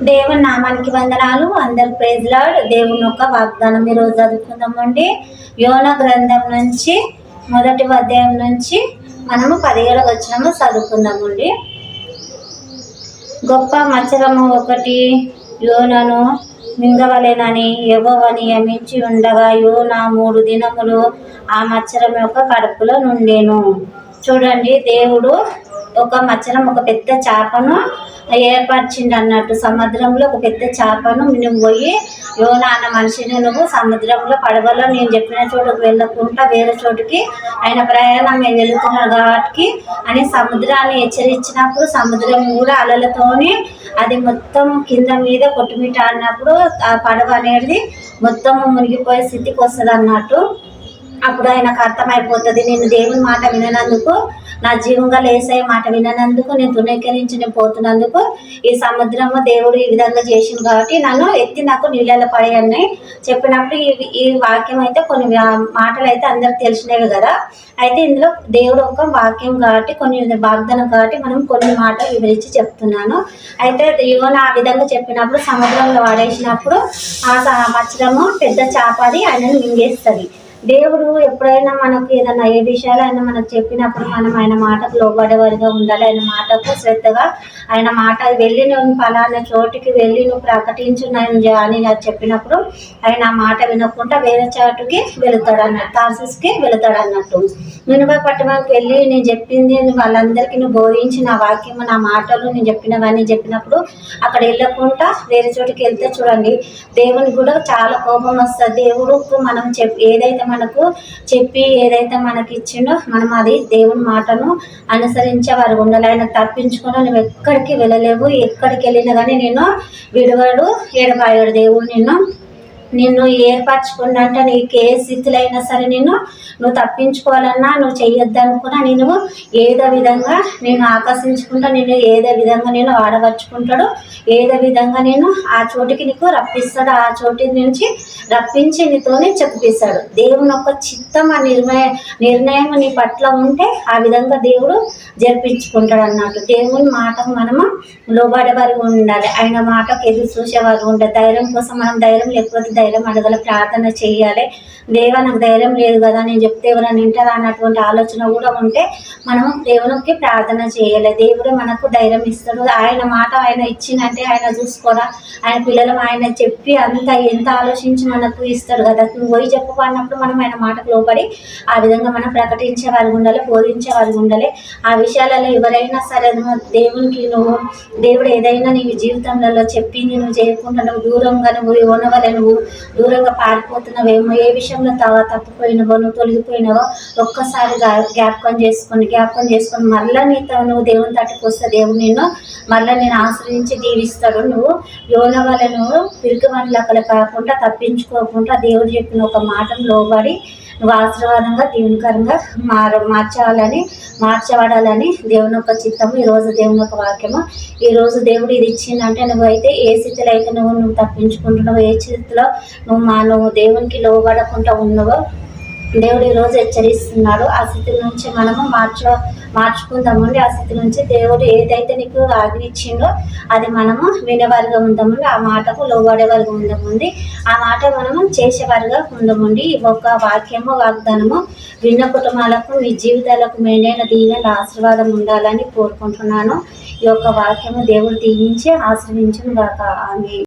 దేవుని నామానికి వందనాలు. అందరు ప్రైజ్ లార్డ్. దేవుని యొక్క వాగ్దానం ఈరోజు చదువుకుందామండి. యోనా గ్రంథం నుంచి మొదటి అధ్యాయం నుంచి మనము 17వ వచనము చదువుకుందామండి. గొప్ప మచ్చరము ఒకటి యోనను మింగవలెనని యెహోవా నియమించి ఉండగా యోనా 3 దినములు ఆ మచ్చరం యొక్క కడుపులో నుండెను. చూడండి, దేవుడు ఒక మచ్చరం, ఒక పెద్ద చేపను ఏర్పరిచిండు అన్నట్టు. సముద్రంలో ఒక పెద్ద చేపను నువ్వు పోయి యోనా అన్న మనిషిని నువ్వు సముద్రంలో పడవలో నేను చెప్పిన చోటుకు వెళ్ళకుండా వేరే చోటుకి ఆయన ప్రయాణం వెళుతున్నాడు కాబట్టి అని సముద్రాన్ని హెచ్చరించినప్పుడు సముద్రం కూడా అలలతోని అది మొత్తం కింద మీద కొట్టుమిట్ట అన్నప్పుడు ఆ పడవ అనేది మొత్తం మునిగిపోయే స్థితికి వస్తుంది అన్నట్టు. అప్పుడు ఆయనకు అర్థమైపోతుంది, నేను దేవుని మాట విననందుకు, నా జీవంగా యేసయ్య మాట విననందుకు, నేను తృణీకరించి నేను పోతున్నందుకు ఈ సముద్రము దేవుడు ఈ విధంగా చేసింది కాబట్టి నన్ను ఎత్తి నాకు నీళ్ళలో పడేయని చెప్పినప్పుడు ఈ వాక్యం అయితే కొన్ని మాటలు అయితే అందరికి తెలిసినవి కదా. అయితే ఇందులో దేవుడు ఒక వాక్యం కాబట్టి కొన్ని వాగ్దానం కాబట్టి మనం కొన్ని మాటలు వివరించి చెప్తున్నాను. అయితే యోనా ఆ విధంగా చెప్పినప్పుడు సముద్రంలో పడేసినప్పుడు ఆ మచ్చరము పెద్ద చేపది ఆయనను మింగేస్తుంది. దేవుడు ఎప్పుడైనా మనకు ఏదైనా ఏ విషయాలైనా మనకు చెప్పినప్పుడు మనం ఆయన మాటకు లోబడేవారిగా ఉండాలి. ఆయన మాటకు శ్రద్ధగా ఆయన మాట వెళ్ళి నువ్వు ఫలానా చోటుకి వెళ్ళి నువ్వు ప్రకటించు అని చెప్పినప్పుడు ఆయన ఆ మాట వినకుండా వేరే చోటుకి వెళుతాడు అన్నట్టు, తార్సిస్కి వెళుతాడు అన్నట్టు. నినివే పట్టణానికి వెళ్ళి నేను చెప్పింది వాళ్ళందరికీ నువ్వు బోధించి నా వాక్యము నా మాటలు నేను చెప్పినవన్నీ చెప్పినప్పుడు అక్కడ వెళ్ళకుండా వేరే చోటుకి వెళ్తే చూడండి, దేవునికి కూడా చాలా కోపం వస్తుంది. దేవుడు మనం ఏదైతే మనకు చెప్పి ఏదైతే మనకి ఇచ్చిండో మనం అది దేవుని మాటను అనుసరించే వారు ఉండాలి. ఆయన తప్పించుకుని నువ్వు ఎక్కడికి వెళ్ళలేవు. ఎక్కడికి వెళ్ళినా కానీ నేను విడవాడు ఎడబాయాడు. దేవుడు నిన్ను ఏర్పరచుకున్నంటే నీకు ఏ స్థితిలో అయినా సరే నువ్వు తప్పించుకోవాలన్నా నువ్వు చెయ్యొద్దనుకున్నా నేను ఏదో విధంగా నేను ఆకర్షించుకుంటా, నేను ఏదో విధంగా నేను ఆడవచ్చుకుంటాడు, ఏదో విధంగా నేను ఆ చోటికి నీకు రప్పిస్తాడు, ఆ చోటి నుంచి రప్పించి నీతోనే చెప్పిస్తాడు. దేవుని యొక్క చిత్తం ఆ నిర్ణయం నీ పట్ల ఉంటే ఆ విధంగా దేవుడు జరిపించుకుంటాడు అన్నట్టు. దేవుని మాటకు మనము లోబడేవారు ఉండాలి. ఆయన మాటకు ఎదురు చూసేవారు ఉండాలి. ధైర్యం కోసం మనం ధైర్యం లేకపోతే ధైర్యం అడగల, ప్రార్థన చేయాలి. దేవా నాకు ధైర్యం లేదు కదా, నేను చెప్తే ఎవరైనా వింటారా అన్నటువంటి ఆలోచన కూడా ఉంటే మనము దేవునికి ప్రార్థన చేయాలి. దేవుడు మనకు ధైర్యం ఇస్తాడు. ఆయన మాట ఆయన ఇచ్చిందంటే ఆయన చూసుకోరా, ఆయన పిల్లలు ఆయన చెప్పి అంత ఎంత ఆలోచించి మనకు ఇస్తాడు కదా. నువ్వు పోయి చెప్పుకున్నప్పుడు మనం ఆయన మాటకు లోబడి ఆ విధంగా మనం ప్రకటించే వారు ఉండాలి, బోధించే వారు ఉండాలి. ఆ విషయాలలో ఎవరైనా సరే దేవునికి దేవుడు ఏదైనా నీ జీవితంలో చెప్పింది నువ్వు చేయకుండా నువ్వు దూరంగా నువ్వు ఉన్నవలే నువ్వు దూరంగా పారిపోతున్నావేమో, ఏ విషయంలో తప్పిపోయినావో నువ్వు తొలగిపోయినావో ఒక్కసారి జ్ఞాపకం చేసుకొని మళ్ళీ నువ్వు దేవుని తట్టుకు వస్తే దేవుడు నిన్ను మళ్ళీ నేను ఆశ్రయించి దీవిస్తాడు. నువ్వు యోనా వల్ల నువ్వు పిరికివాడిలా కాకుండా తప్పించుకోకుండా దేవుడు చెప్పిన ఒక మాటను లోబడి నువ్వు ఆశీర్వాదంగా దీవెనకరంగా మార్చబడాలని దేవుని యొక్క చిత్తము. ఈరోజు దేవుని యొక్క వాక్యము. ఈరోజు దేవుడు ఇది ఇచ్చిందంటే నువ్వైతే ఏ స్థితిలో అయితే నువ్వు తప్పించుకుంటున్నావు, ఏ స్థితిలో నువ్వు దేవునికి లోబడకుండా ఉన్నావో దేవుడు ఈరోజు హెచ్చరిస్తున్నాడు. ఆ స్థితి నుంచి మనము మార్చుకుందామండి. ఆ స్థితి నుంచి దేవుడు ఏదైతే నీకు ఆజ్ఞ ఇచ్చిండో అది మనము వినేవారిగా ఉందామండి. ఆ మాటకు లోబడేవారిగా ఉందామండి. ఆ మాట మనము చేసేవారిగా ఉందామండి. ఒక వాక్యము వాగ్దానము విన్న కుటుంబాలకు మీ జీవితాలకు మెండైన దీవెన ఆశీర్వాదం ఉండాలని కోరుకుంటున్నాను. ఈ యొక్క వాక్యము దేవుడు దీవించి ఆశ్రయించును గాక. ఆమేన్.